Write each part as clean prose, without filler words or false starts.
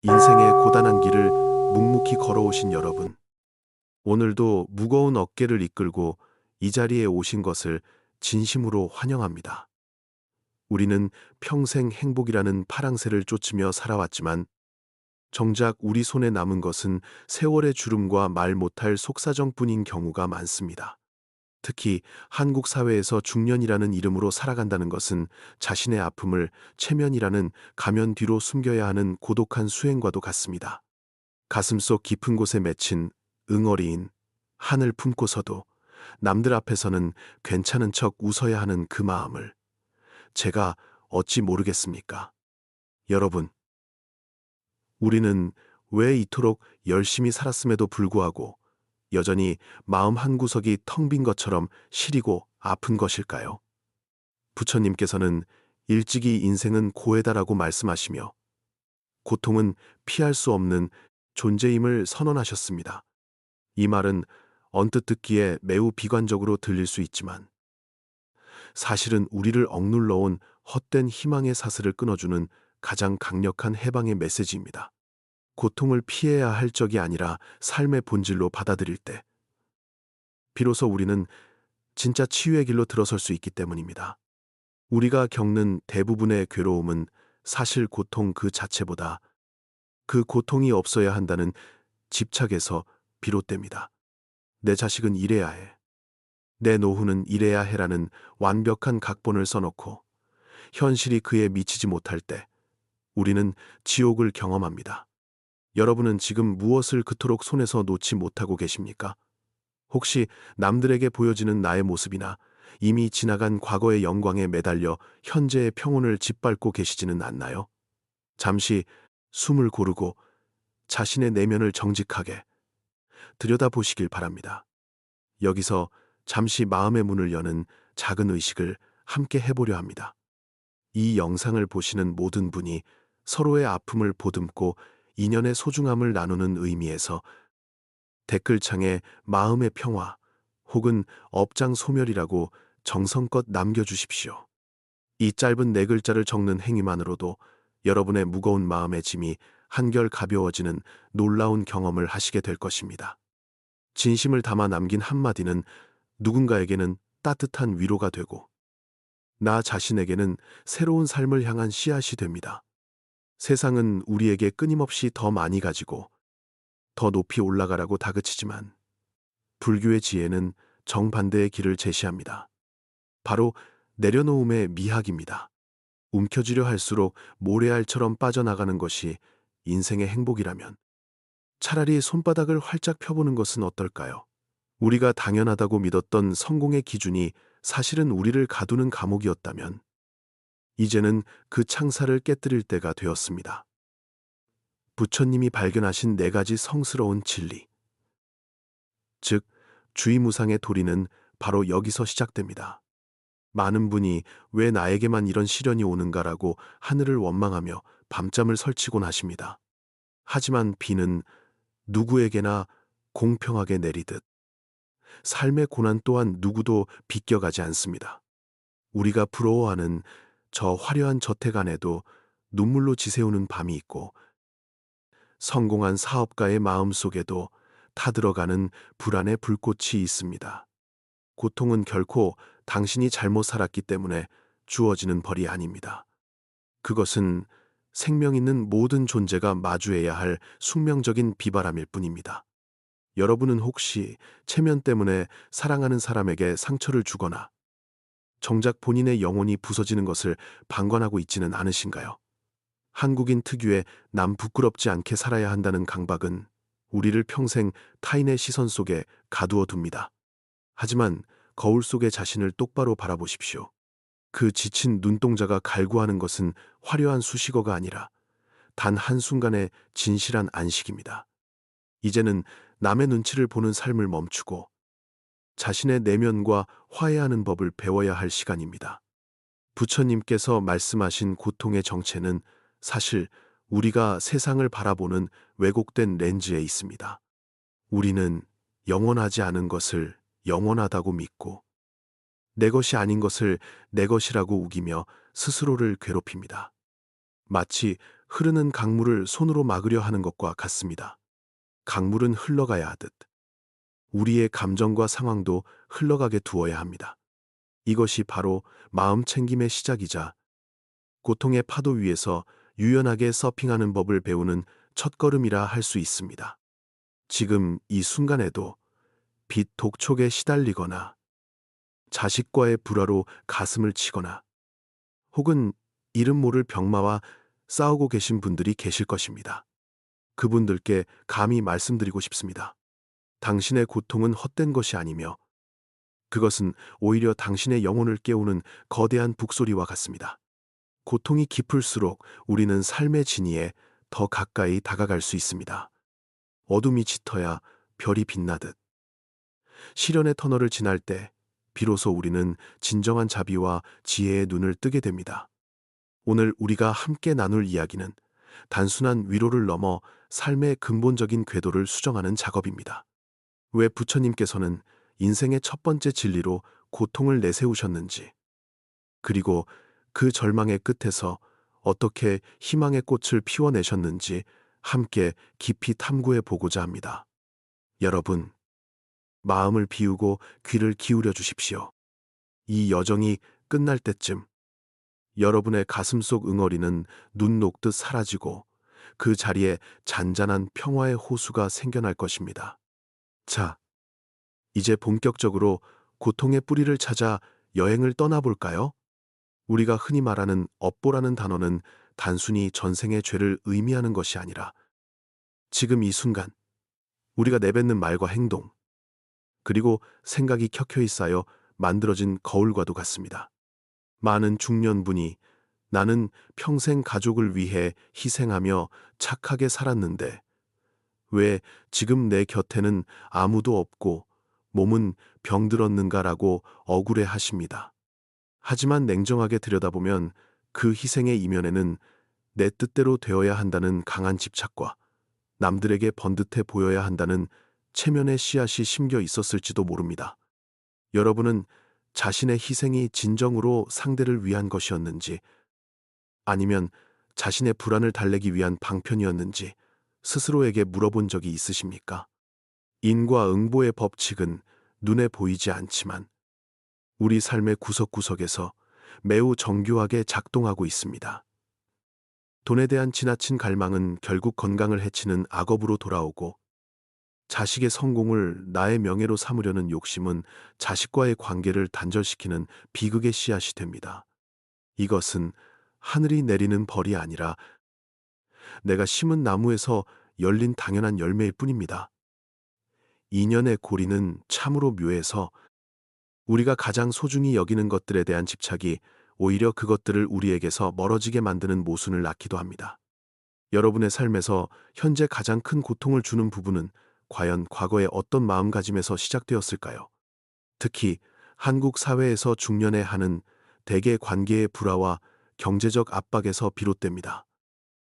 인생의 고단한 길을 묵묵히 걸어오신 여러분, 오늘도 무거운 어깨를 이끌고 이 자리에 오신 것을 진심으로 환영합니다. 우리는 평생 행복이라는 파랑새를 쫓으며 살아왔지만 정작 우리 손에 남은 것은 세월의 주름과 말 못할 속사정뿐인 경우가 많습니다. 특히 한국 사회에서 중년이라는 이름으로 살아간다는 것은 자신의 아픔을 체면이라는 가면 뒤로 숨겨야 하는 고독한 수행과도 같습니다. 가슴속 깊은 곳에 맺힌 응어리인 한을 품고서도 남들 앞에서는 괜찮은 척 웃어야 하는 그 마음을 제가 어찌 모르겠습니까? 여러분, 우리는 왜 이토록 열심히 살았음에도 불구하고 여전히 마음 한구석이 텅 빈 것처럼 시리고 아픈 것일까요? 부처님께서는 일찍이 인생은 고해다라고 말씀하시며 고통은 피할 수 없는 존재임을 선언하셨습니다. 이 말은 언뜻 듣기에 매우 비관적으로 들릴 수 있지만 사실은 우리를 억눌러온 헛된 희망의 사슬을 끊어주는 가장 강력한 해방의 메시지입니다. 고통을 피해야 할 적이 아니라 삶의 본질로 받아들일 때 비로소 우리는 진짜 치유의 길로 들어설 수 있기 때문입니다. 우리가 겪는 대부분의 괴로움은 사실 고통 그 자체보다 그 고통이 없어야 한다는 집착에서 비롯됩니다. 내 자식은 이래야 해. 내 노후는 이래야 해라는 완벽한 각본을 써놓고 현실이 그에 미치지 못할 때 우리는 지옥을 경험합니다. 여러분은 지금 무엇을 그토록 손에서 놓지 못하고 계십니까? 혹시 남들에게 보여지는 나의 모습이나 이미 지나간 과거의 영광에 매달려 현재의 평온을 짓밟고 계시지는 않나요? 잠시 숨을 고르고 자신의 내면을 정직하게 들여다보시길 바랍니다. 여기서 잠시 마음의 문을 여는 작은 의식을 함께 해보려 합니다. 이 영상을 보시는 모든 분이 서로의 아픔을 보듬고 인연의 소중함을 나누는 의미에서 댓글창에 마음의 평화 혹은 업장 소멸이라고 정성껏 남겨주십시오. 이 짧은 네 글자를 적는 행위만으로도 여러분의 무거운 마음의 짐이 한결 가벼워지는 놀라운 경험을 하시게 될 것입니다. 진심을 담아 남긴 한마디는 누군가에게는 따뜻한 위로가 되고 나 자신에게는 새로운 삶을 향한 씨앗이 됩니다. 세상은 우리에게 끊임없이 더 많이 가지고 더 높이 올라가라고 다그치지만 불교의 지혜는 정반대의 길을 제시합니다. 바로 내려놓음의 미학입니다. 움켜쥐려 할수록 모래알처럼 빠져나가는 것이 인생의 행복이라면 차라리 손바닥을 활짝 펴보는 것은 어떨까요? 우리가 당연하다고 믿었던 성공의 기준이 사실은 우리를 가두는 감옥이었다면 이제는 그 창살을 깨뜨릴 때가 되었습니다. 부처님이 발견하신 네 가지 성스러운 진리, 즉 주의무상의 도리는 바로 여기서 시작됩니다. 많은 분이 왜 나에게만 이런 시련이 오는가라고 하늘을 원망하며 밤잠을 설치곤 하십니다. 하지만 비는 누구에게나 공평하게 내리듯 삶의 고난 또한 누구도 비껴가지 않습니다. 우리가 부러워하는 저 화려한 저택 안에도 눈물로 지새우는 밤이 있고 성공한 사업가의 마음 속에도 타들어가는 불안의 불꽃이 있습니다. 고통은 결코 당신이 잘못 살았기 때문에 주어지는 벌이 아닙니다. 그것은 생명 있는 모든 존재가 마주해야 할 숙명적인 비바람일 뿐입니다. 여러분은 혹시 체면 때문에 사랑하는 사람에게 상처를 주거나 정작 본인의 영혼이 부서지는 것을 방관하고 있지는 않으신가요? 한국인 특유의 남 부끄럽지 않게 살아야 한다는 강박은 우리를 평생 타인의 시선 속에 가두어 둡니다. 하지만 거울 속의 자신을 똑바로 바라보십시오. 그 지친 눈동자가 갈구하는 것은 화려한 수식어가 아니라 단 한순간의 진실한 안식입니다. 이제는 남의 눈치를 보는 삶을 멈추고 자신의 내면과 화해하는 법을 배워야 할 시간입니다. 부처님께서 말씀하신 고통의 정체는 사실 우리가 세상을 바라보는 왜곡된 렌즈에 있습니다. 우리는 영원하지 않은 것을 영원하다고 믿고 내 것이 아닌 것을 내 것이라고 우기며 스스로를 괴롭힙니다. 마치 흐르는 강물을 손으로 막으려 하는 것과 같습니다. 강물은 흘러가야 하듯 우리의 감정과 상황도 흘러가게 두어야 합니다. 이것이 바로 마음 챙김의 시작이자 고통의 파도 위에서 유연하게 서핑하는 법을 배우는 첫걸음이라 할 수 있습니다. 지금 이 순간에도 빚 독촉에 시달리거나 자식과의 불화로 가슴을 치거나 혹은 이름 모를 병마와 싸우고 계신 분들이 계실 것입니다. 그분들께 감히 말씀드리고 싶습니다. 당신의 고통은 헛된 것이 아니며 그것은 오히려 당신의 영혼을 깨우는 거대한 북소리와 같습니다. 고통이 깊을수록 우리는 삶의 진위에 더 가까이 다가갈 수 있습니다. 어둠이 짙어야 별이 빛나듯 시련의 터널을 지날 때 비로소 우리는 진정한 자비와 지혜의 눈을 뜨게 됩니다. 오늘 우리가 함께 나눌 이야기는 단순한 위로를 넘어 삶의 근본적인 궤도를 수정하는 작업입니다. 왜 부처님께서는 인생의 첫 번째 진리로 고통을 내세우셨는지, 그리고 그 절망의 끝에서 어떻게 희망의 꽃을 피워내셨는지 함께 깊이 탐구해 보고자 합니다. 여러분, 마음을 비우고 귀를 기울여 주십시오. 이 여정이 끝날 때쯤 여러분의 가슴속 응어리는 눈 녹듯 사라지고 그 자리에 잔잔한 평화의 호수가 생겨날 것입니다. 자, 이제 본격적으로 고통의 뿌리를 찾아 여행을 떠나볼까요? 우리가 흔히 말하는 업보라는 단어는 단순히 전생의 죄를 의미하는 것이 아니라 지금 이 순간 우리가 내뱉는 말과 행동, 그리고 생각이 켜켜이 쌓여 만들어진 거울과도 같습니다. 많은 중년분이 나는 평생 가족을 위해 희생하며 착하게 살았는데 왜 지금 내 곁에는 아무도 없고 몸은 병들었는가라고 억울해 하십니다. 하지만 냉정하게 들여다보면 그 희생의 이면에는 내 뜻대로 되어야 한다는 강한 집착과 남들에게 번듯해 보여야 한다는 체면의 씨앗이 심겨 있었을지도 모릅니다. 여러분은 자신의 희생이 진정으로 상대를 위한 것이었는지 아니면 자신의 불안을 달래기 위한 방편이었는지 스스로에게 물어본 적이 있으십니까? 인과응보의 법칙은 눈에 보이지 않지만 우리 삶의 구석구석에서 매우 정교하게 작동하고 있습니다. 돈에 대한 지나친 갈망은 결국 건강을 해치는 악업으로 돌아오고 자식의 성공을 나의 명예로 삼으려는 욕심은 자식과의 관계를 단절시키는 비극의 씨앗이 됩니다. 이것은 하늘이 내리는 벌이 아니라 내가 심은 나무에서 열린 당연한 열매일 뿐입니다. 인연의 고리는 참으로 묘해서 우리가 가장 소중히 여기는 것들에 대한 집착이 오히려 그것들을 우리에게서 멀어지게 만드는 모순을 낳기도 합니다. 여러분의 삶에서 현재 가장 큰 고통을 주는 부분은 과연 과거의 어떤 마음가짐에서 시작되었을까요? 특히 한국 사회에서 중년에 하는 대개 관계의 불화와 경제적 압박에서 비롯됩니다.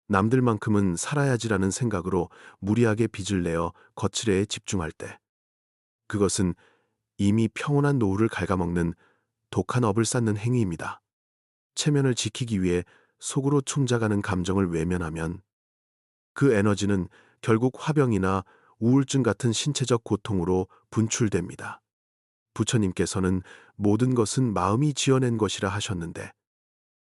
남들만큼은 살아야지라는 생각으로 무리하게 빚을 내어 거칠애에 집중할 때 그것은 이미 평온한 노후를 갉아먹는 독한 업을 쌓는 행위입니다. 체면을 지키기 위해 속으로 충작하는 감정을 외면하면 그 에너지는 결국 화병이나 우울증 같은 신체적 고통으로 분출됩니다. 부처님께서는 모든 것은 마음이 지어낸 것이라 하셨는데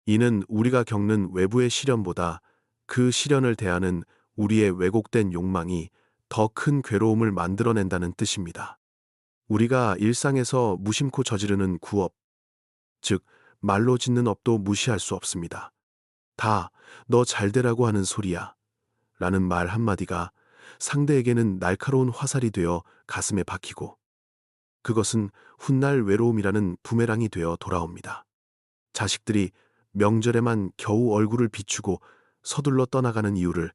이는 우리가 겪는 외부의 시련보다 그 시련을 대하는 우리의 왜곡된 욕망이 더 큰 괴로움을 만들어낸다는 뜻입니다. 우리가 일상에서 무심코 저지르는 구업, 즉 말로 짓는 업도 무시할 수 없습니다. 다 너 잘되라고 하는 소리야 라는 말 한마디가 상대에게는 날카로운 화살이 되어 가슴에 박히고 그것은 훗날 외로움이라는 부메랑이 되어 돌아옵니다. 자식들이 명절에만 겨우 얼굴을 비추고 서둘러 떠나가는 이유를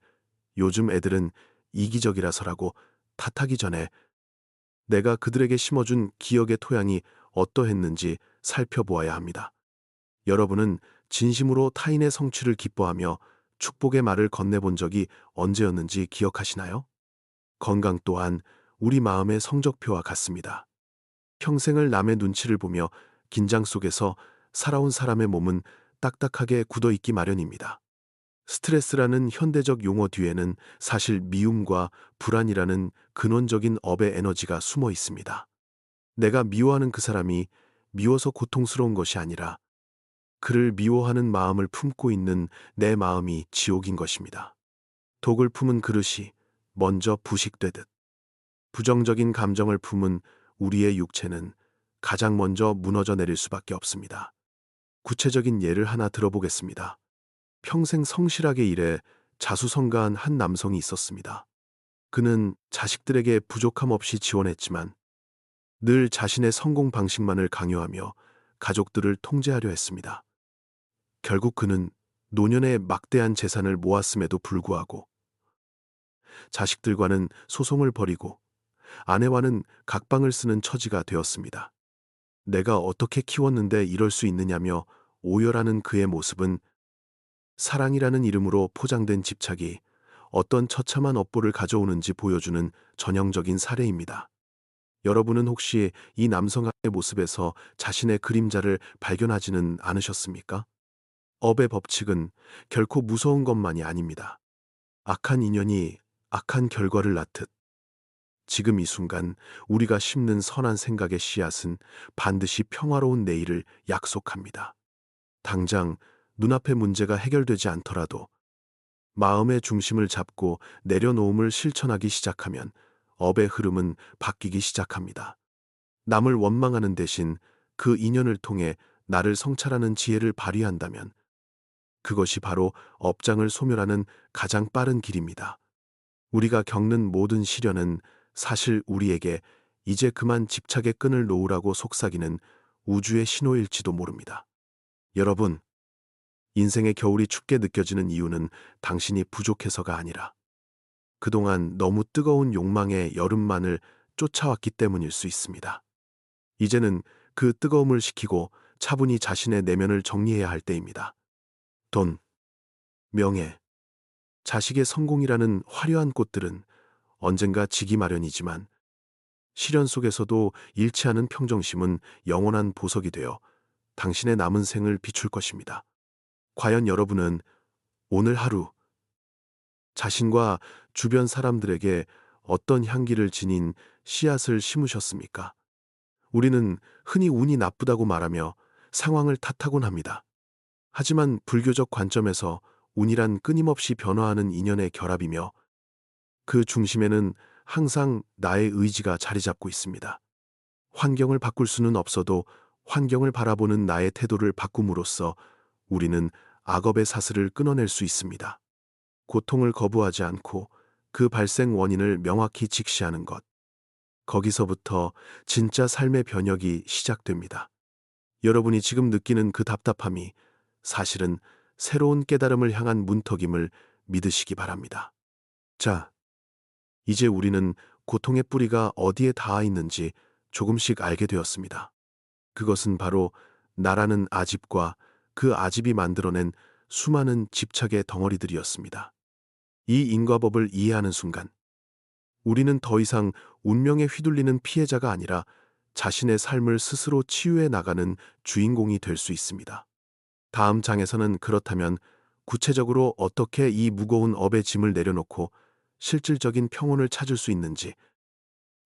요즘 애들은 이기적이라서라고 탓하기 전에 내가 그들에게 심어준 기억의 토양이 어떠했는지 살펴보아야 합니다. 여러분은 진심으로 타인의 성취를 기뻐하며 축복의 말을 건네본 적이 언제였는지 기억하시나요? 건강 또한 우리 마음의 성적표와 같습니다. 평생을 남의 눈치를 보며 긴장 속에서 살아온 사람의 몸은 딱딱하게 굳어있기 마련입니다. 스트레스라는 현대적 용어 뒤에는 사실 미움과 불안이라는 근원적인 업의 에너지가 숨어 있습니다. 내가 미워하는 그 사람이 미워서 고통스러운 것이 아니라 그를 미워하는 마음을 품고 있는 내 마음이 지옥인 것입니다. 독을 품은 그릇이 먼저 부식되듯 부정적인 감정을 품은 우리의 육체는 가장 먼저 무너져 내릴 수밖에 없습니다. 구체적인 예를 하나 들어보겠습니다. 평생 성실하게 일해 자수성가한 한 남성이 있었습니다. 그는 자식들에게 부족함 없이 지원했지만 늘 자신의 성공 방식만을 강요하며 가족들을 통제하려 했습니다. 결국 그는 노년에 막대한 재산을 모았음에도 불구하고 자식들과는 소송을 벌이고 아내와는 각방을 쓰는 처지가 되었습니다. 내가 어떻게 키웠는데 이럴 수 있느냐며 오열하는 그의 모습은 사랑이라는 이름으로 포장된 집착이 어떤 처참한 업보를 가져오는지 보여주는 전형적인 사례입니다. 여러분은 혹시 이 남성의 모습에서 자신의 그림자를 발견하지는 않으셨습니까? 업의 법칙은 결코 무서운 것만이 아닙니다. 악한 인연이 악한 결과를 낳듯 지금 이 순간 우리가 심는 선한 생각의 씨앗은 반드시 평화로운 내일을 약속합니다. 당장 눈앞의 문제가 해결되지 않더라도 마음의 중심을 잡고 내려놓음을 실천하기 시작하면 업의 흐름은 바뀌기 시작합니다. 남을 원망하는 대신 그 인연을 통해 나를 성찰하는 지혜를 발휘한다면 그것이 바로 업장을 소멸하는 가장 빠른 길입니다. 우리가 겪는 모든 시련은 사실 우리에게 이제 그만 집착의 끈을 놓으라고 속삭이는 우주의 신호일지도 모릅니다. 여러분, 인생의 겨울이 춥게 느껴지는 이유는 당신이 부족해서가 아니라 그동안 너무 뜨거운 욕망의 여름만을 쫓아왔기 때문일 수 있습니다. 이제는 그 뜨거움을 식히고 차분히 자신의 내면을 정리해야 할 때입니다. 돈, 명예, 자식의 성공이라는 화려한 꽃들은 언젠가 지기 마련이지만 시련 속에서도 잃지 않은 평정심은 영원한 보석이 되어 당신의 남은 생을 비출 것입니다. 과연 여러분은 오늘 하루 자신과 주변 사람들에게 어떤 향기를 지닌 씨앗을 심으셨습니까? 우리는 흔히 운이 나쁘다고 말하며 상황을 탓하곤 합니다. 하지만 불교적 관점에서 운이란 끊임없이 변화하는 인연의 결합이며 그 중심에는 항상 나의 의지가 자리 잡고 있습니다. 환경을 바꿀 수는 없어도 환경을 바라보는 나의 태도를 바꿈으로써 우리는 악업의 사슬을 끊어낼 수 있습니다. 고통을 거부하지 않고 그 발생 원인을 명확히 직시하는 것. 거기서부터 진짜 삶의 변혁이 시작됩니다. 여러분이 지금 느끼는 그 답답함이 사실은 새로운 깨달음을 향한 문턱임을 믿으시기 바랍니다. 자, 이제 우리는 고통의 뿌리가 어디에 닿아 있는지 조금씩 알게 되었습니다. 그것은 바로 나라는 아집과 그 아집이 만들어낸 수많은 집착의 덩어리들이었습니다. 이 인과법을 이해하는 순간 우리는 더 이상 운명에 휘둘리는 피해자가 아니라 자신의 삶을 스스로 치유해 나가는 주인공이 될 수 있습니다. 다음 장에서는 그렇다면 구체적으로 어떻게 이 무거운 업의 짐을 내려놓고 실질적인 평온을 찾을 수 있는지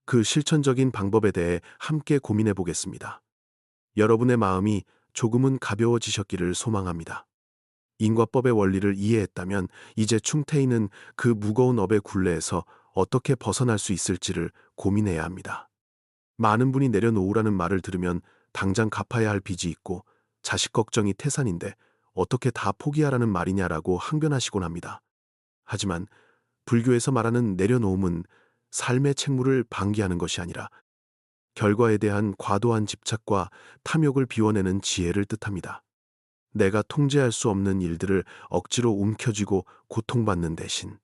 그 실천적인 방법에 대해 함께 고민해 보겠습니다. 여러분의 마음이 조금은 가벼워지셨기를 소망합니다. 인과법의 원리를 이해했다면 이제 충태이는 그 무거운 업의 굴레에서 어떻게 벗어날 수 있을지를 고민해야 합니다. 많은 분이 내려놓으라는 말을 들으면 당장 갚아야 할 빚이 있고 자식 걱정이 태산인데 어떻게 다 포기하라는 말이냐라고 항변하시곤 합니다. 하지만 불교에서 말하는 내려놓음은 삶의 책무를 방기하는 것이 아니라 결과에 대한 과도한 집착과 탐욕을 비워내는 지혜를 뜻합니다. 내가 통제할 수 없는 일들을 억지로 움켜쥐고 고통받는 대신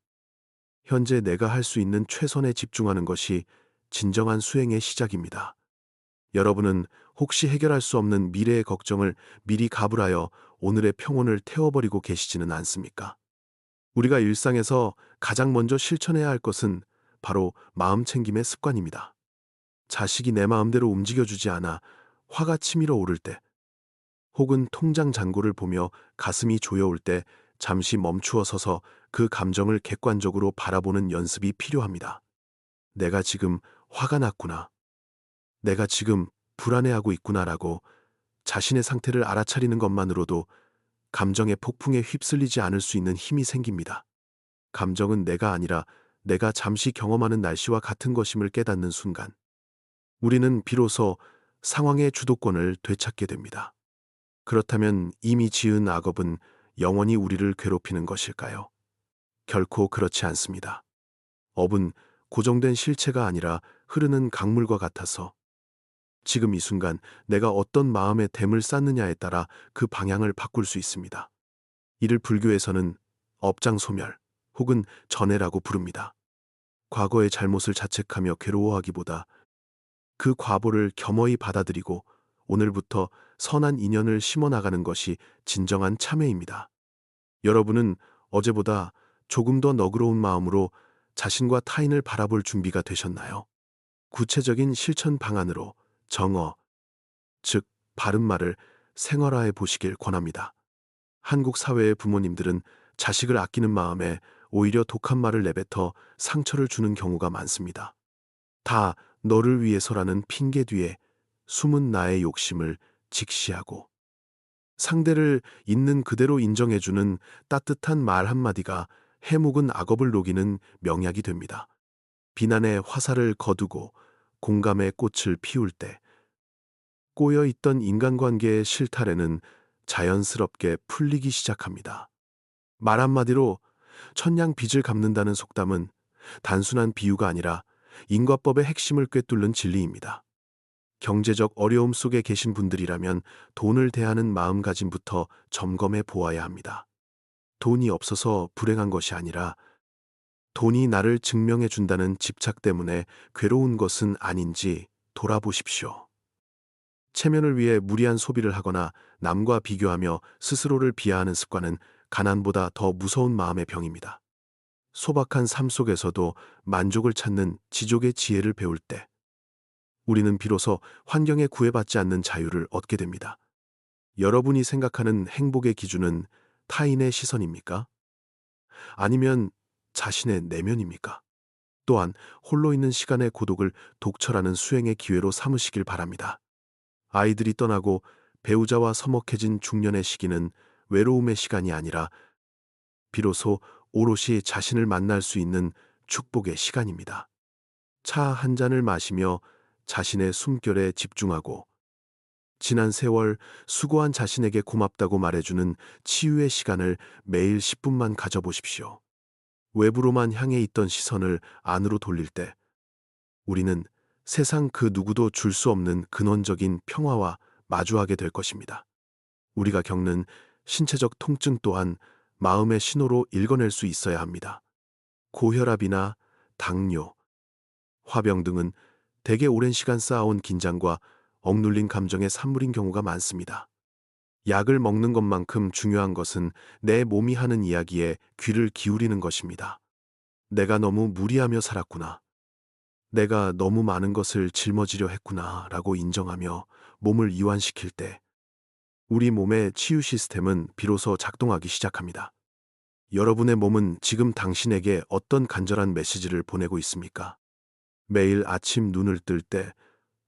현재 내가 할 수 있는 최선에 집중하는 것이 진정한 수행의 시작입니다. 여러분은 혹시 해결할 수 없는 미래의 걱정을 미리 가불하여 오늘의 평온을 태워버리고 계시지는 않습니까? 우리가 일상에서 가장 먼저 실천해야 할 것은 바로 마음 챙김의 습관입니다. 자식이 내 마음대로 움직여주지 않아 화가 치밀어 오를 때, 혹은 통장 잔고를 보며 가슴이 조여올 때 잠시 멈추어 서서 그 감정을 객관적으로 바라보는 연습이 필요합니다. 내가 지금 화가 났구나. 내가 지금 불안해하고 있구나라고 자신의 상태를 알아차리는 것만으로도 감정의 폭풍에 휩쓸리지 않을 수 있는 힘이 생깁니다. 감정은 내가 아니라 내가 잠시 경험하는 날씨와 같은 것임을 깨닫는 순간, 우리는 비로소 상황의 주도권을 되찾게 됩니다. 그렇다면 이미 지은 악업은 영원히 우리를 괴롭히는 것일까요? 결코 그렇지 않습니다. 업은 고정된 실체가 아니라 흐르는 강물과 같아서 지금 이 순간 내가 어떤 마음의 댐을 쌓느냐에 따라 그 방향을 바꿀 수 있습니다. 이를 불교에서는 업장소멸 혹은 전해라고 부릅니다. 과거의 잘못을 자책하며 괴로워하기보다 그 과보를 겸허히 받아들이고 오늘부터 선한 인연을 심어나가는 것이 진정한 참회입니다. 여러분은 어제보다 조금 더 너그러운 마음으로 자신과 타인을 바라볼 준비가 되셨나요? 구체적인 실천 방안으로 정어, 즉 바른말을 생활화해 보시길 권합니다. 한국 사회의 부모님들은 자식을 아끼는 마음에 오히려 독한 말을 내뱉어 상처를 주는 경우가 많습니다. 다 너를 위해서라는 핑계 뒤에 숨은 나의 욕심을 직시하고 상대를 있는 그대로 인정해주는 따뜻한 말 한마디가 해묵은 악업을 녹이는 명약이 됩니다. 비난의 화살을 거두고 공감의 꽃을 피울 때 꼬여있던 인간관계의 실타래는 자연스럽게 풀리기 시작합니다. 말 한마디로 천냥 빚을 갚는다는 속담은 단순한 비유가 아니라 인과법의 핵심을 꿰뚫는 진리입니다. 경제적 어려움 속에 계신 분들이라면 돈을 대하는 마음가짐부터 점검해 보아야 합니다. 돈이 없어서 불행한 것이 아니라 돈이 나를 증명해 준다는 집착 때문에 괴로운 것은 아닌지 돌아보십시오. 체면을 위해 무리한 소비를 하거나 남과 비교하며 스스로를 비하하는 습관은 가난보다 더 무서운 마음의 병입니다. 소박한 삶 속에서도 만족을 찾는 지족의 지혜를 배울 때 우리는 비로소 환경에 구애받지 않는 자유를 얻게 됩니다. 여러분이 생각하는 행복의 기준은 타인의 시선입니까? 아니면 자신의 내면입니까? 또한 홀로 있는 시간의 고독을 독철하는 수행의 기회로 삼으시길 바랍니다. 아이들이 떠나고 배우자와 서먹해진 중년의 시기는 외로움의 시간이 아니라 비로소 오롯이 자신을 만날 수 있는 축복의 시간입니다. 차 한 잔을 마시며 자신의 숨결에 집중하고 지난 세월 수고한 자신에게 고맙다고 말해주는 치유의 시간을 매일 10분만 가져보십시오. 외부로만 향해 있던 시선을 안으로 돌릴 때 우리는 세상 그 누구도 줄 수 없는 근원적인 평화와 마주하게 될 것입니다. 우리가 겪는 신체적 통증 또한 마음의 신호로 읽어낼 수 있어야 합니다. 고혈압이나 당뇨, 화병 등은 대개 오랜 시간 쌓아온 긴장과 억눌린 감정의 산물인 경우가 많습니다. 약을 먹는 것만큼 중요한 것은 내 몸이 하는 이야기에 귀를 기울이는 것입니다. 내가 너무 무리하며 살았구나. 내가 너무 많은 것을 짊어지려 했구나 라고 인정하며 몸을 이완시킬 때 우리 몸의 치유 시스템은 비로소 작동하기 시작합니다. 여러분의 몸은 지금 당신에게 어떤 간절한 메시지를 보내고 있습니까? 매일 아침 눈을 뜰 때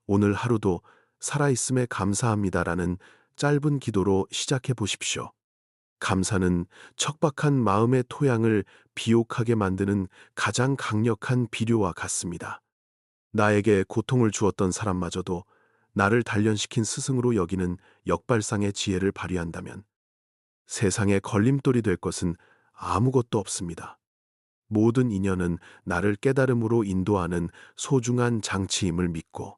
오늘 하루도 살아있음에 감사합니다라는 짧은 기도로 시작해 보십시오. 감사는 척박한 마음의 토양을 비옥하게 만드는 가장 강력한 비료와 같습니다. 나에게 고통을 주었던 사람마저도 나를 단련시킨 스승으로 여기는 역발상의 지혜를 발휘한다면 세상에 걸림돌이 될 것은 아무것도 없습니다. 모든 인연은 나를 깨달음으로 인도하는 소중한 장치임을 믿고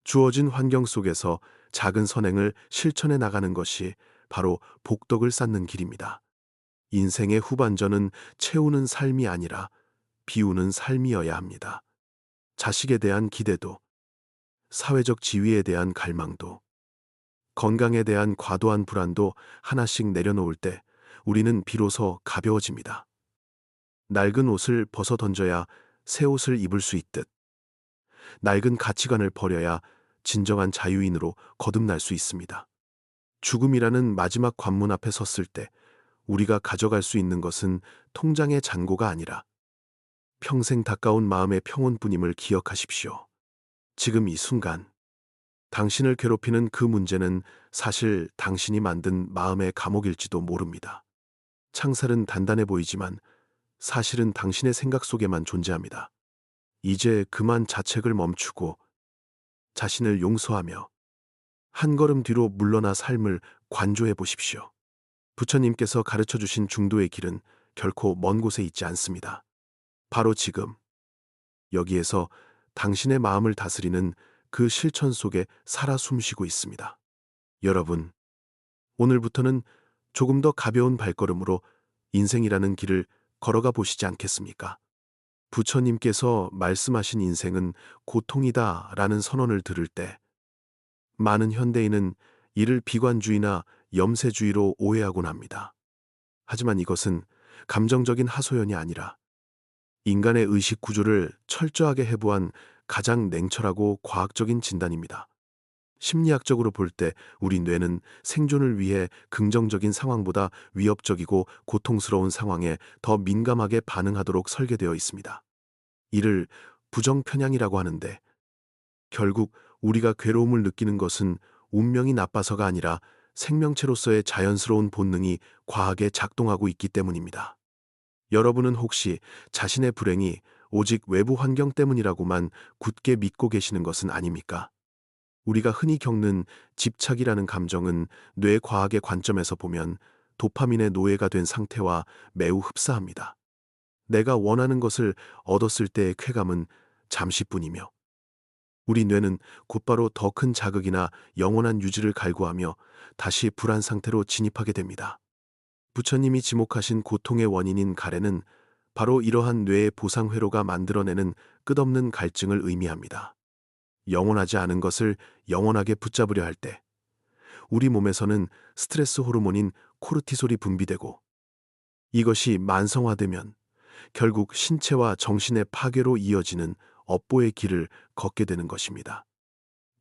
주어진 환경 속에서 작은 선행을 실천해 나가는 것이 바로 복덕을 쌓는 길입니다. 인생의 후반전은 채우는 삶이 아니라 비우는 삶이어야 합니다. 자식에 대한 기대도, 사회적 지위에 대한 갈망도, 건강에 대한 과도한 불안도 하나씩 내려놓을 때 우리는 비로소 가벼워집니다. 낡은 옷을 벗어 던져야 새 옷을 입을 수 있듯 낡은 가치관을 버려야 진정한 자유인으로 거듭날 수 있습니다. 죽음이라는 마지막 관문 앞에 섰을 때 우리가 가져갈 수 있는 것은 통장의 잔고가 아니라 평생 가까운 마음의 평온뿐임을 기억하십시오. 지금 이 순간 당신을 괴롭히는 그 문제는 사실 당신이 만든 마음의 감옥일지도 모릅니다. 창살은 단단해 보이지만 사실은 당신의 생각 속에만 존재합니다. 이제 그만 자책을 멈추고 자신을 용서하며 한 걸음 뒤로 물러나 삶을 관조해 보십시오. 부처님께서 가르쳐 주신 중도의 길은 결코 먼 곳에 있지 않습니다. 바로 지금, 여기에서 당신의 마음을 다스리는 그 실천 속에 살아 숨쉬고 있습니다. 여러분, 오늘부터는 조금 더 가벼운 발걸음으로 인생이라는 길을 걸어가 보시지 않겠습니까? 부처님께서 말씀하신 인생은 고통이다 라는 선언을 들을 때 많은 현대인은 이를 비관주의나 염세주의로 오해하곤 합니다. 하지만 이것은 감정적인 하소연이 아니라 인간의 의식 구조를 철저하게 해부한 가장 냉철하고 과학적인 진단입니다. 심리학적으로 볼 때 우리 뇌는 생존을 위해 긍정적인 상황보다 위협적이고 고통스러운 상황에 더 민감하게 반응하도록 설계되어 있습니다. 이를 부정편향이라고 하는데 결국 우리가 괴로움을 느끼는 것은 운명이 나빠서가 아니라 생명체로서의 자연스러운 본능이 과하게 작동하고 있기 때문입니다. 여러분은 혹시 자신의 불행이 오직 외부 환경 때문이라고만 굳게 믿고 계시는 것은 아닙니까? 우리가 흔히 겪는 집착이라는 감정은 뇌과학의 관점에서 보면 도파민의 노예가 된 상태와 매우 흡사합니다. 내가 원하는 것을 얻었을 때의 쾌감은 잠시뿐이며 우리 뇌는 곧바로 더 큰 자극이나 영원한 유지를 갈구하며 다시 불안 상태로 진입하게 됩니다. 부처님이 지목하신 고통의 원인인 가래는 바로 이러한 뇌의 보상회로가 만들어내는 끝없는 갈증을 의미합니다. 영원하지 않은 것을 영원하게 붙잡으려 할 때 우리 몸에서는 스트레스 호르몬인 코르티솔이 분비되고 이것이 만성화되면 결국 신체와 정신의 파괴로 이어지는 업보의 길을 걷게 되는 것입니다.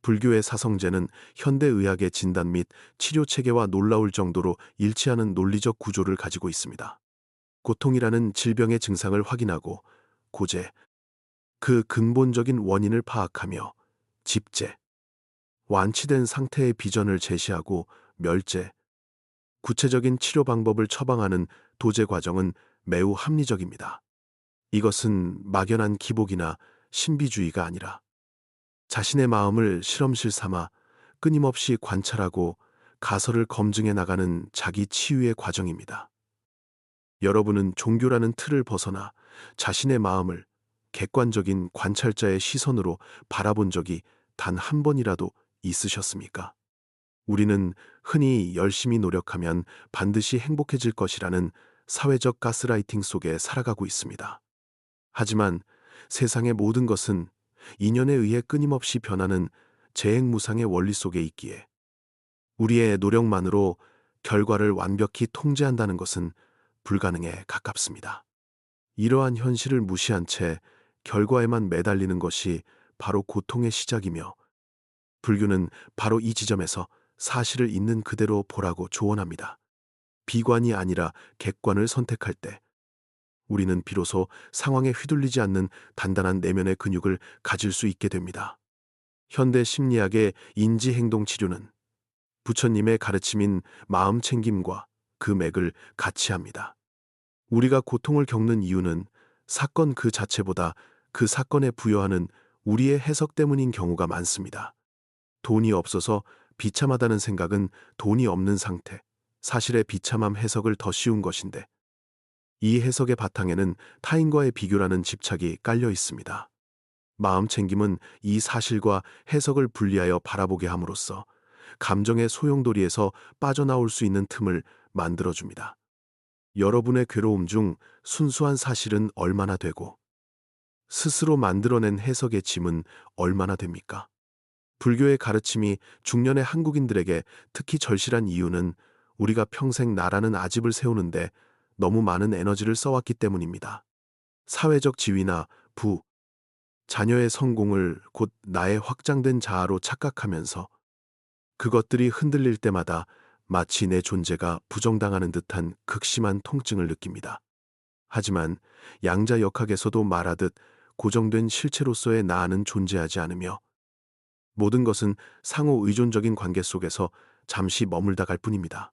불교의 사성제는 현대의학의 진단 및 치료 체계와 놀라울 정도로 일치하는 논리적 구조를 가지고 있습니다. 고통이라는 질병의 증상을 확인하고 고제, 그 근본적인 원인을 파악하며 집제, 완치된 상태의 비전을 제시하고 멸제, 구체적인 치료 방법을 처방하는 도제 과정은 매우 합리적입니다. 이것은 막연한 기복이나 신비주의가 아니라 자신의 마음을 실험실 삼아 끊임없이 관찰하고 가설을 검증해 나가는 자기 치유의 과정입니다. 여러분은 종교라는 틀을 벗어나 자신의 마음을 객관적인 관찰자의 시선으로 바라본 적이 단 한 번이라도 있으셨습니까? 우리는 흔히 열심히 노력하면 반드시 행복해질 것이라는 사회적 가스라이팅 속에 살아가고 있습니다. 하지만 세상의 모든 것은 인연에 의해 끊임없이 변하는 재행무상의 원리 속에 있기에 우리의 노력만으로 결과를 완벽히 통제한다는 것은 불가능에 가깝습니다. 이러한 현실을 무시한 채 결과에만 매달리는 것이 바로 고통의 시작이며 불교는 바로 이 지점에서 사실을 있는 그대로 보라고 조언합니다. 비관이 아니라 객관을 선택할 때 우리는 비로소 상황에 휘둘리지 않는 단단한 내면의 근육을 가질 수 있게 됩니다. 현대 심리학의 인지행동 치료는 부처님의 가르침인 마음 챙김과 그 맥을 같이 합니다. 우리가 고통을 겪는 이유는 사건 그 자체보다 그 사건에 부여하는 우리의 해석 때문인 경우가 많습니다. 돈이 없어서 비참하다는 생각은 돈이 없는 상태, 사실의 비참함 해석을 더 씌운 것인데 이 해석의 바탕에는 타인과의 비교라는 집착이 깔려 있습니다. 마음 챙김은 이 사실과 해석을 분리하여 바라보게 함으로써 감정의 소용돌이에서 빠져나올 수 있는 틈을 만들어줍니다. 여러분의 괴로움 중 순수한 사실은 얼마나 되고 스스로 만들어낸 해석의 짐은 얼마나 됩니까? 불교의 가르침이 중년의 한국인들에게 특히 절실한 이유는 우리가 평생 나라는 아집을 세우는데 너무 많은 에너지를 써왔기 때문입니다. 사회적 지위나 부, 자녀의 성공을 곧 나의 확장된 자아로 착각하면서 그것들이 흔들릴 때마다 마치 내 존재가 부정당하는 듯한 극심한 통증을 느낍니다. 하지만 양자역학에서도 말하듯 고정된 실체로서의 나는 존재하지 않으며 모든 것은 상호 의존적인 관계 속에서 잠시 머물다 갈 뿐입니다.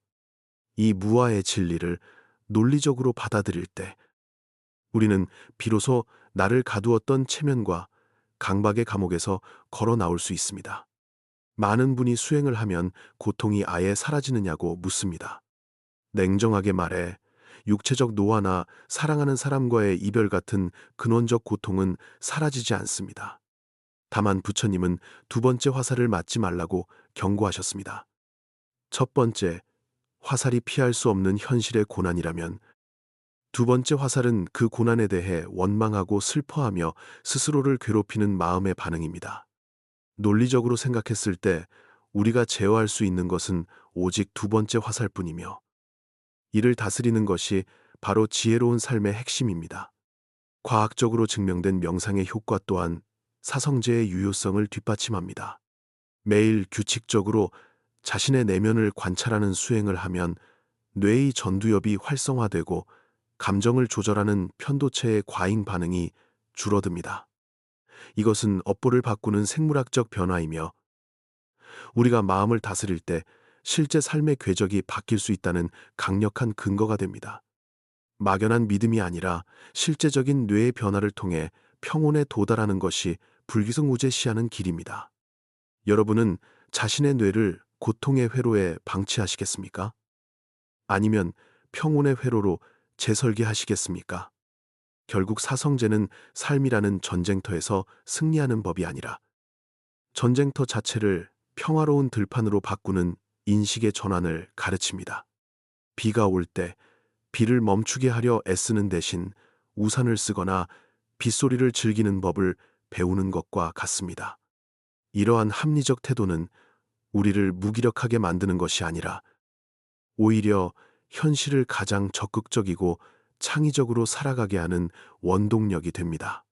이 무아의 진리를 논리적으로 받아들일 때 우리는 비로소 나를 가두었던 체면과 강박의 감옥에서 걸어 나올 수 있습니다. 많은 분이 수행을 하면 고통이 아예 사라지느냐고 묻습니다. 냉정하게 말해 육체적 노화나 사랑하는 사람과의 이별 같은 근원적 고통은 사라지지 않습니다. 다만 부처님은 두 번째 화살을 맞지 말라고 경고하셨습니다. 첫 번째, 화살이 피할 수 없는 현실의 고난이라면 두 번째 화살은 그 고난에 대해 원망하고 슬퍼하며 스스로를 괴롭히는 마음의 반응입니다. 논리적으로 생각했을 때 우리가 제어할 수 있는 것은 오직 두 번째 화살뿐이며 이를 다스리는 것이 바로 지혜로운 삶의 핵심입니다. 과학적으로 증명된 명상의 효과 또한 사성제의 유효성을 뒷받침합니다. 매일 규칙적으로 자신의 내면을 관찰하는 수행을 하면 뇌의 전두엽이 활성화되고 감정을 조절하는 편도체의 과잉 반응이 줄어듭니다. 이것은 업보를 바꾸는 생물학적 변화이며 우리가 마음을 다스릴 때 실제 삶의 궤적이 바뀔 수 있다는 강력한 근거가 됩니다. 막연한 믿음이 아니라 실제적인 뇌의 변화를 통해 평온에 도달하는 것이 불기승우제시하는 길입니다. 여러분은 자신의 뇌를 고통의 회로에 방치하시겠습니까? 아니면 평온의 회로로 재설계하시겠습니까? 결국 사성제는 삶이라는 전쟁터에서 승리하는 법이 아니라 전쟁터 자체를 평화로운 들판으로 바꾸는 인식의 전환을 가르칩니다. 비가 올 때 비를 멈추게 하려 애쓰는 대신 우산을 쓰거나 빗소리를 즐기는 법을 배우는 것과 같습니다. 이러한 합리적 태도는 우리를 무기력하게 만드는 것이 아니라 오히려 현실을 가장 적극적이고 창의적으로 살아가게 하는 원동력이 됩니다.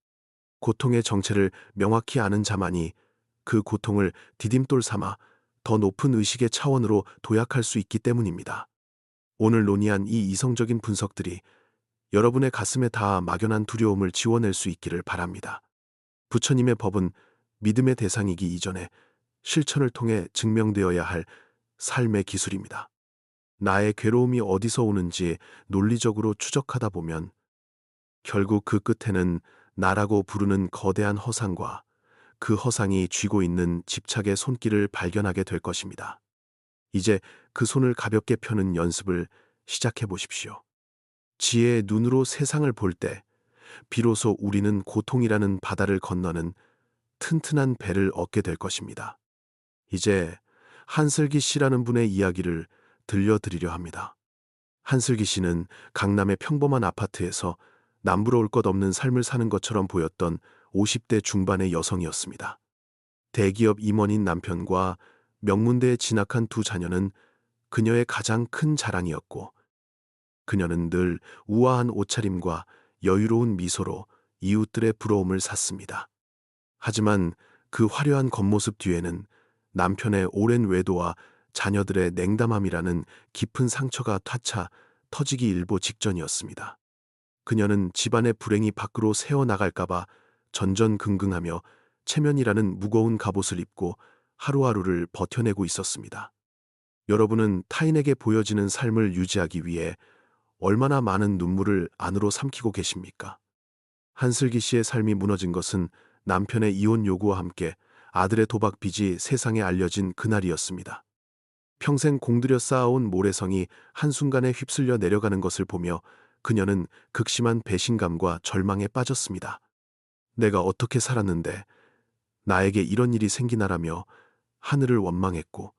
고통의 정체를 명확히 아는 자만이 그 고통을 디딤돌 삼아 더 높은 의식의 차원으로 도약할 수 있기 때문입니다. 오늘 논의한 이 이성적인 분석들이 여러분의 가슴에 닿아 막연한 두려움을 지워낼 수 있기를 바랍니다. 부처님의 법은 믿음의 대상이기 이전에 실천을 통해 증명되어야 할 삶의 기술입니다. 나의 괴로움이 어디서 오는지 논리적으로 추적하다 보면 결국 그 끝에는 나라고 부르는 거대한 허상과 그 허상이 쥐고 있는 집착의 손길을 발견하게 될 것입니다. 이제 그 손을 가볍게 펴는 연습을 시작해 보십시오. 지혜의 눈으로 세상을 볼 때 비로소 우리는 고통이라는 바다를 건너는 튼튼한 배를 얻게 될 것입니다. 이제 한슬기 씨라는 분의 이야기를 들려드리려 합니다. 한슬기 씨는 강남의 평범한 아파트에서 남부러울 것 없는 삶을 사는 것처럼 보였던 50대 중반의 여성이었습니다. 대기업 임원인 남편과 명문대에 진학한 두 자녀는 그녀의 가장 큰 자랑이었고 그녀는 늘 우아한 옷차림과 여유로운 미소로 이웃들의 부러움을 샀습니다. 하지만 그 화려한 겉모습 뒤에는 남편의 오랜 외도와 자녀들의 냉담함이라는 깊은 상처가 타차 터지기 일보 직전이었습니다. 그녀는 집안의 불행이 밖으로 새어나갈까봐 전전긍긍하며 체면이라는 무거운 갑옷을 입고 하루하루를 버텨내고 있었습니다. 여러분은 타인에게 보여지는 삶을 유지하기 위해 얼마나 많은 눈물을 안으로 삼키고 계십니까? 한슬기 씨의 삶이 무너진 것은 남편의 이혼 요구와 함께 아들의 도박 빚이 세상에 알려진 그날이었습니다. 평생 공들여 쌓아온 모래성이 한순간에 휩쓸려 내려가는 것을 보며 그녀는 극심한 배신감과 절망에 빠졌습니다. 내가 어떻게 살았는데 나에게 이런 일이 생기나라며 하늘을 원망했고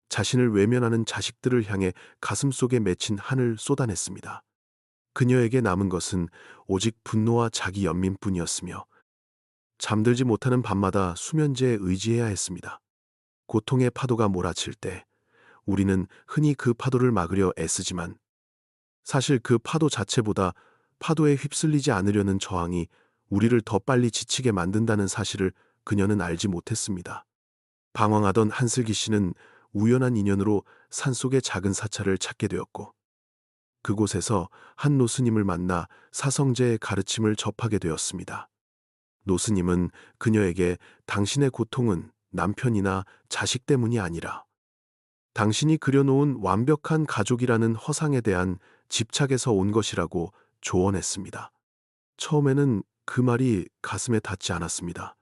자신을 외면하는 자식들을 향해 가슴속에 맺힌 한을 쏟아냈습니다. 그녀에게 남은 것은 오직 분노와 자기 연민뿐이었으며 잠들지 못하는 밤마다 수면제에 의지해야 했습니다. 고통의 파도가 몰아칠 때 우리는 흔히 그 파도를 막으려 애쓰지만 사실 그 파도 자체보다 파도에 휩쓸리지 않으려는 저항이 우리를 더 빨리 지치게 만든다는 사실을 그녀는 알지 못했습니다. 방황하던 한슬기 씨는 우연한 인연으로 산속의 작은 사찰을 찾게 되었고, 그곳에서 한 노스님을 만나 사성제의 가르침을 접하게 되었습니다. 노스님은 그녀에게 당신의 고통은 남편이나 자식 때문이 아니라 당신이 그려놓은 완벽한 가족이라는 허상에 대한 집착에서 온 것이라고 조언했습니다. 처음에는 그 말이 가슴에 닿지 않았습니다.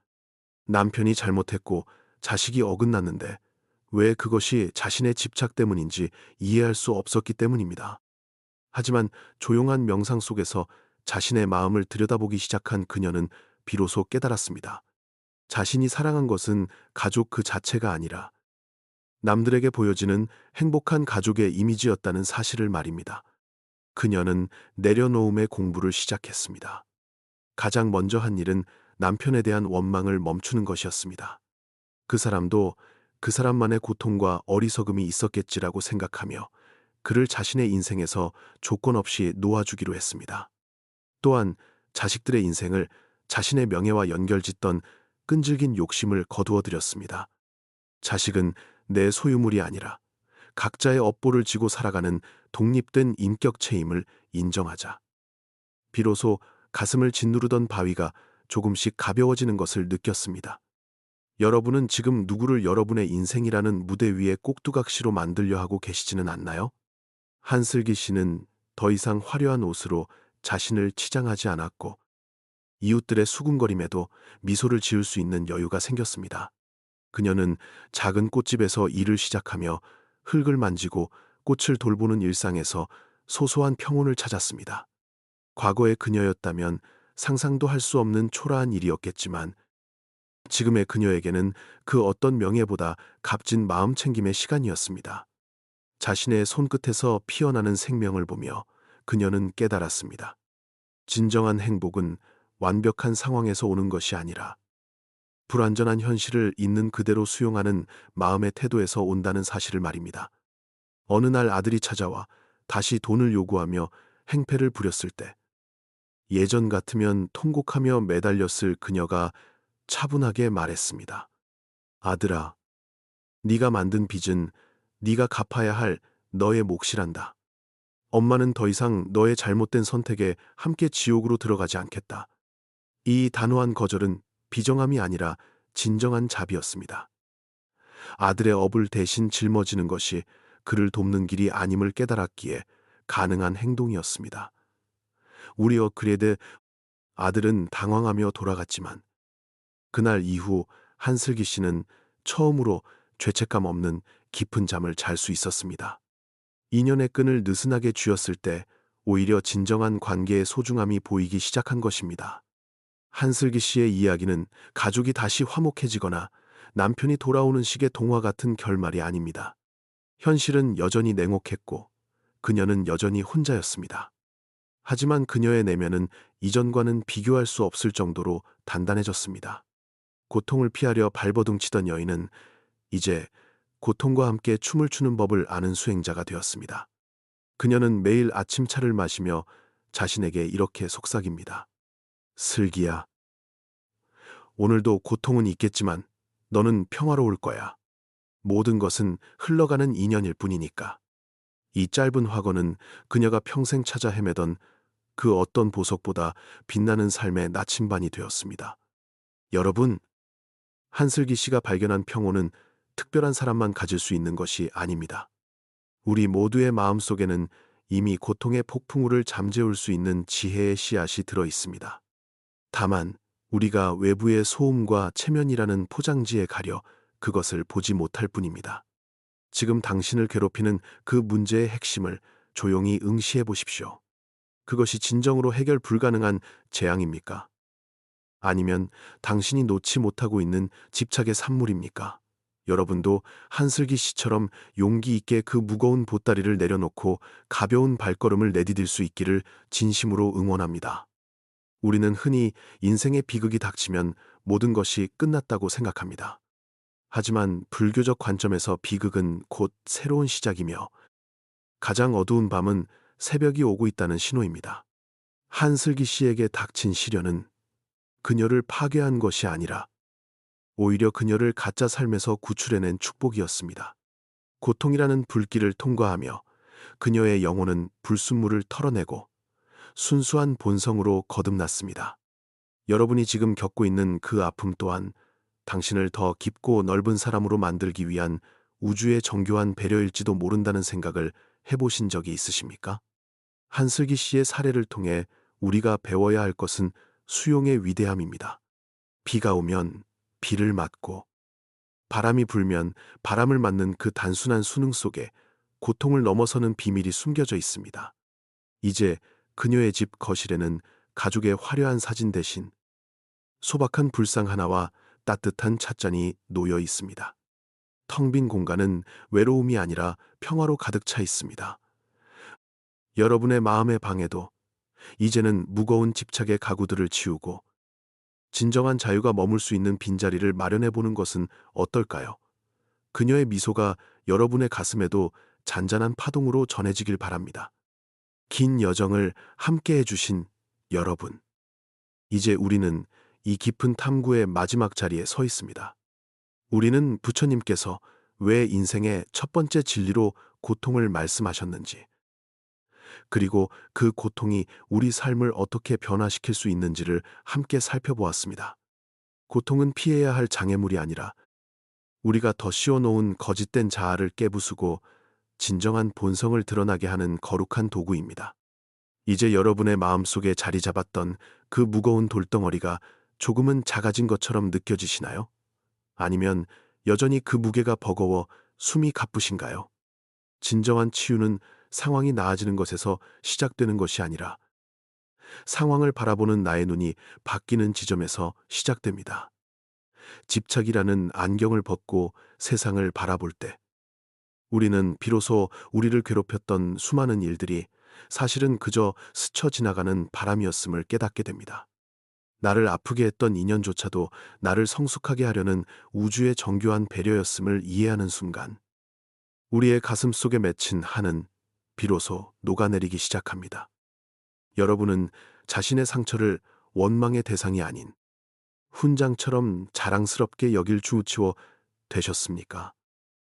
남편이 잘못했고 자식이 어긋났는데 왜 그것이 자신의 집착 때문인지 이해할 수 없었기 때문입니다. 하지만 조용한 명상 속에서 자신의 마음을 들여다보기 시작한 그녀는 비로소 깨달았습니다. 자신이 사랑한 것은 가족 그 자체가 아니라 남들에게 보여지는 행복한 가족의 이미지였다는 사실을 말입니다. 그녀는 내려놓음의 공부를 시작했습니다. 가장 먼저 한 일은 남편에 대한 원망을 멈추는 것이었습니다. 그 사람도 그 사람만의 고통과 어리석음이 있었겠지라고 생각하며 그를 자신의 인생에서 조건 없이 놓아주기로 했습니다. 또한 자식들의 인생을 자신의 명예와 연결짓던 끈질긴 욕심을 거두어들였습니다. 자식은 내 소유물이 아니라 각자의 업보를 지고 살아가는 독립된 인격체임을 인정하자. 비로소 가슴을 짓누르던 바위가 조금씩 가벼워지는 것을 느꼈습니다. 여러분은 지금 누구를 여러분의 인생이라는 무대 위에 꼭두각시로 만들려 하고 계시지는 않나요? 한슬기 씨는 더 이상 화려한 옷으로 자신을 치장하지 않았고 이웃들의 수군거림에도 미소를 지을 수 있는 여유가 생겼습니다. 그녀는 작은 꽃집에서 일을 시작하며 흙을 만지고 꽃을 돌보는 일상에서 소소한 평온을 찾았습니다. 과거의 그녀였다면 상상도 할 수 없는 초라한 일이었겠지만 지금의 그녀에게는 그 어떤 명예보다 값진 마음챙김의 시간이었습니다. 자신의 손끝에서 피어나는 생명을 보며 그녀는 깨달았습니다. 진정한 행복은 완벽한 상황에서 오는 것이 아니라 불완전한 현실을 있는 그대로 수용하는 마음의 태도에서 온다는 사실을 말입니다. 어느 날 아들이 찾아와 다시 돈을 요구하며 행패를 부렸을 때 예전 같으면 통곡하며 매달렸을 그녀가 차분하게 말했습니다. 아들아, 네가 만든 빚은 네가 갚아야 할 너의 몫이란다. 엄마는 더 이상 너의 잘못된 선택에 함께 지옥으로 들어가지 않겠다. 이 단호한 거절은 비정함이 아니라 진정한 자비였습니다. 아들의 업을 대신 짊어지는 것이 그를 돕는 길이 아님을 깨달았기에 가능한 행동이었습니다. 우리어 그레드 아들은 당황하며 돌아갔지만 그날 이후 한슬기 씨는 처음으로 죄책감 없는 깊은 잠을 잘 수 있었습니다. 인연의 끈을 느슨하게 쥐었을 때 오히려 진정한 관계의 소중함이 보이기 시작한 것입니다. 한슬기 씨의 이야기는 가족이 다시 화목해지거나 남편이 돌아오는 식의 동화 같은 결말이 아닙니다. 현실은 여전히 냉혹했고 그녀는 여전히 혼자였습니다. 하지만 그녀의 내면은 이전과는 비교할 수 없을 정도로 단단해졌습니다. 고통을 피하려 발버둥치던 여인은 이제 고통과 함께 춤을 추는 법을 아는 수행자가 되었습니다. 그녀는 매일 아침차를 마시며 자신에게 이렇게 속삭입니다. 슬기야, 오늘도 고통은 있겠지만 너는 평화로울 거야. 모든 것은 흘러가는 인연일 뿐이니까. 이 짧은 확언은 그녀가 평생 찾아 헤매던 그 어떤 보석보다 빛나는 삶의 나침반이 되었습니다. 여러분, 한슬기 씨가 발견한 평온은 특별한 사람만 가질 수 있는 것이 아닙니다. 우리 모두의 마음속에는 이미 고통의 폭풍우를 잠재울 수 있는 지혜의 씨앗이 들어 있습니다. 다만 우리가 외부의 소음과 체면이라는 포장지에 가려 그것을 보지 못할 뿐입니다. 지금 당신을 괴롭히는 그 문제의 핵심을 조용히 응시해 보십시오. 그것이 진정으로 해결 불가능한 재앙입니까? 아니면 당신이 놓지 못하고 있는 집착의 산물입니까? 여러분도 한슬기 씨처럼 용기 있게 그 무거운 보따리를 내려놓고 가벼운 발걸음을 내디딜 수 있기를 진심으로 응원합니다. 우리는 흔히 인생의 비극이 닥치면 모든 것이 끝났다고 생각합니다. 하지만 불교적 관점에서 비극은 곧 새로운 시작이며 가장 어두운 밤은 새벽이 오고 있다는 신호입니다. 한슬기 씨에게 닥친 시련은 그녀를 파괴한 것이 아니라 오히려 그녀를 가짜 삶에서 구출해낸 축복이었습니다. 고통이라는 불길을 통과하며 그녀의 영혼은 불순물을 털어내고 순수한 본성으로 거듭났습니다. 여러분이 지금 겪고 있는 그 아픔 또한 당신을 더 깊고 넓은 사람으로 만들기 위한 우주의 정교한 배려일지도 모른다는 생각을 해보신 적이 있으십니까? 한슬기 씨의 사례를 통해 우리가 배워야 할 것은 수용의 위대함입니다. 비가 오면 비를 맞고 바람이 불면 바람을 맞는 그 단순한 수능 속에 고통을 넘어서는 비밀이 숨겨져 있습니다. 이제 그녀의 집 거실에는 가족의 화려한 사진 대신 소박한 불상 하나와 따뜻한 찻잔이 놓여 있습니다. 텅 빈 공간은 외로움이 아니라 평화로 가득 차 있습니다. 여러분의 마음의 방에도 이제는 무거운 집착의 가구들을 치우고 진정한 자유가 머물 수 있는 빈자리를 마련해 보는 것은 어떨까요? 그녀의 미소가 여러분의 가슴에도 잔잔한 파동으로 전해지길 바랍니다. 긴 여정을 함께 해주신 여러분. 이제 우리는 이 깊은 탐구의 마지막 자리에 서 있습니다. 우리는 부처님께서 왜 인생의 첫 번째 진리로 고통을 말씀하셨는지, 그리고 그 고통이 우리 삶을 어떻게 변화시킬 수 있는지를 함께 살펴보았습니다. 고통은 피해야 할 장애물이 아니라 우리가 더 씌워놓은 거짓된 자아를 깨부수고 진정한 본성을 드러나게 하는 거룩한 도구입니다. 이제 여러분의 마음속에 자리 잡았던 그 무거운 돌덩어리가 조금은 작아진 것처럼 느껴지시나요? 아니면 여전히 그 무게가 버거워 숨이 가쁘신가요? 진정한 치유는 상황이 나아지는 것에서 시작되는 것이 아니라 상황을 바라보는 나의 눈이 바뀌는 지점에서 시작됩니다. 집착이라는 안경을 벗고 세상을 바라볼 때 우리는 비로소 우리를 괴롭혔던 수많은 일들이 사실은 그저 스쳐 지나가는 바람이었음을 깨닫게 됩니다. 나를 아프게 했던 인연조차도 나를 성숙하게 하려는 우주의 정교한 배려였음을 이해하는 순간 우리의 가슴 속에 맺힌 한은 비로소 녹아내리기 시작합니다. 여러분은 자신의 상처를 원망의 대상이 아닌 훈장처럼 자랑스럽게 여길 주우치워 되셨습니까?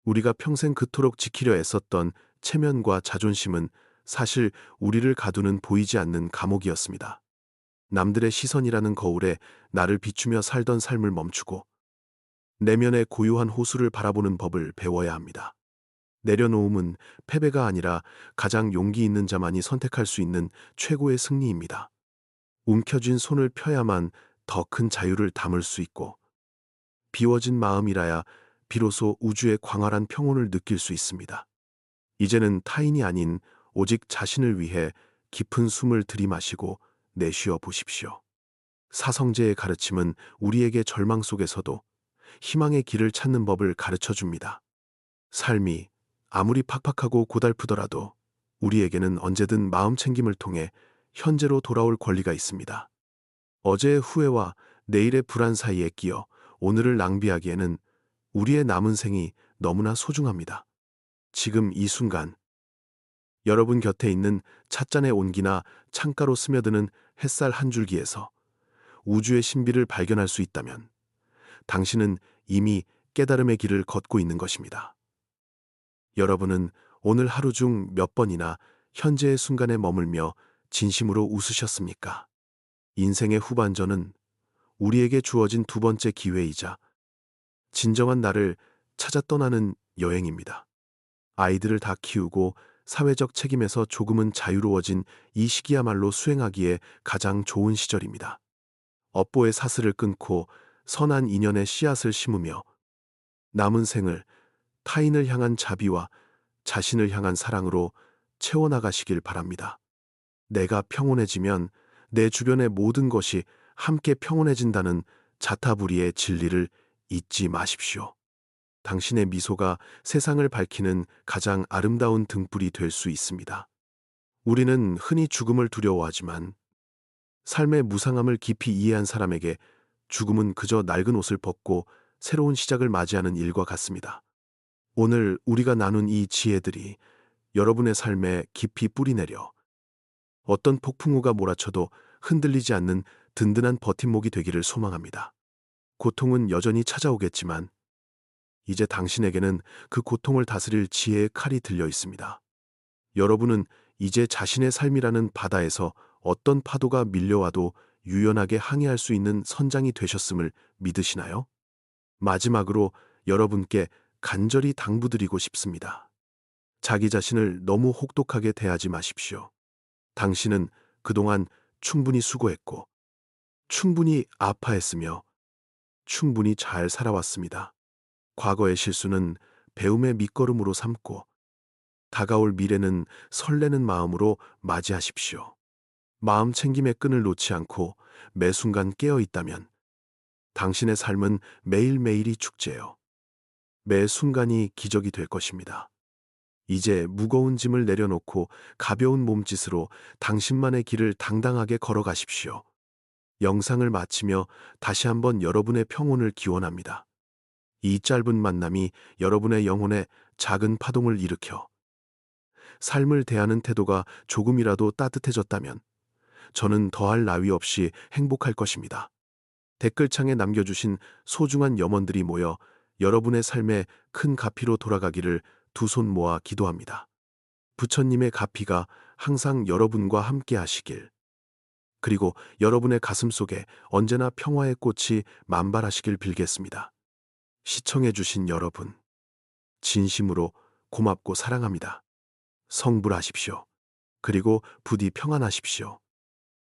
우리가 평생 그토록 지키려 애썼던 체면과 자존심은 사실 우리를 가두는 보이지 않는 감옥이었습니다. 남들의 시선이라는 거울에 나를 비추며 살던 삶을 멈추고 내면의 고요한 호수를 바라보는 법을 배워야 합니다. 내려놓음은 패배가 아니라 가장 용기 있는 자만이 선택할 수 있는 최고의 승리입니다. 움켜쥔 손을 펴야만 더 큰 자유를 담을 수 있고 비워진 마음이라야 비로소 우주의 광활한 평온을 느낄 수 있습니다. 이제는 타인이 아닌 오직 자신을 위해 깊은 숨을 들이마시고 내쉬어 보십시오. 사성제의 가르침은 우리에게 절망 속에서도 희망의 길을 찾는 법을 가르쳐 줍니다. 삶이 아무리 팍팍하고 고달프더라도 우리에게는 언제든 마음 챙김을 통해 현재로 돌아올 권리가 있습니다. 어제의 후회와 내일의 불안 사이에 끼어 오늘을 낭비하기에는 우리의 남은 생이 너무나 소중합니다. 지금 이 순간 여러분 곁에 있는 찻잔의 온기나 창가로 스며드는 햇살 한 줄기에서 우주의 신비를 발견할 수 있다면 당신은 이미 깨달음의 길을 걷고 있는 것입니다. 여러분은 오늘 하루 중 몇 번이나 현재의 순간에 머물며 진심으로 웃으셨습니까? 인생의 후반전은 우리에게 주어진 두 번째 기회이자 진정한 나를 찾아 떠나는 여행입니다. 아이들을 다 키우고 사회적 책임에서 조금은 자유로워진 이 시기야말로 수행하기에 가장 좋은 시절입니다. 업보의 사슬을 끊고 선한 인연의 씨앗을 심으며 남은 생을 타인을 향한 자비와 자신을 향한 사랑으로 채워나가시길 바랍니다. 내가 평온해지면 내 주변의 모든 것이 함께 평온해진다는 자타부리의 진리를 잊지 마십시오. 당신의 미소가 세상을 밝히는 가장 아름다운 등불이 될 수 있습니다. 우리는 흔히 죽음을 두려워하지만 삶의 무상함을 깊이 이해한 사람에게 죽음은 그저 낡은 옷을 벗고 새로운 시작을 맞이하는 일과 같습니다. 오늘 우리가 나눈 이 지혜들이 여러분의 삶에 깊이 뿌리내려 어떤 폭풍우가 몰아쳐도 흔들리지 않는 든든한 버팀목이 되기를 소망합니다. 고통은 여전히 찾아오겠지만 이제 당신에게는 그 고통을 다스릴 지혜의 칼이 들려 있습니다. 여러분은 이제 자신의 삶이라는 바다에서 어떤 파도가 밀려와도 유연하게 항해할 수 있는 선장이 되셨음을 믿으시나요? 마지막으로 여러분께 간절히 당부드리고 싶습니다. 자기 자신을 너무 혹독하게 대하지 마십시오. 당신은 그동안 충분히 수고했고, 충분히 아파했으며, 충분히 잘 살아왔습니다. 과거의 실수는 배움의 밑거름으로 삼고, 다가올 미래는 설레는 마음으로 맞이하십시오. 마음 챙김의 끈을 놓지 않고 매 순간 깨어 있다면 당신의 삶은 매일매일이 축제요. 매 순간이 기적이 될 것입니다. 이제 무거운 짐을 내려놓고 가벼운 몸짓으로 당신만의 길을 당당하게 걸어가십시오. 영상을 마치며 다시 한번 여러분의 평온을 기원합니다. 이 짧은 만남이 여러분의 영혼에 작은 파동을 일으켜 삶을 대하는 태도가 조금이라도 따뜻해졌다면 저는 더할 나위 없이 행복할 것입니다. 댓글창에 남겨주신 소중한 염원들이 모여 여러분의 삶에 큰 가피로 돌아가기를 두 손 모아 기도합니다. 부처님의 가피가 항상 여러분과 함께 하시길, 그리고 여러분의 가슴 속에 언제나 평화의 꽃이 만발하시길 빌겠습니다. 시청해주신 여러분, 진심으로 고맙고 사랑합니다. 성불하십시오. 그리고 부디 평안하십시오.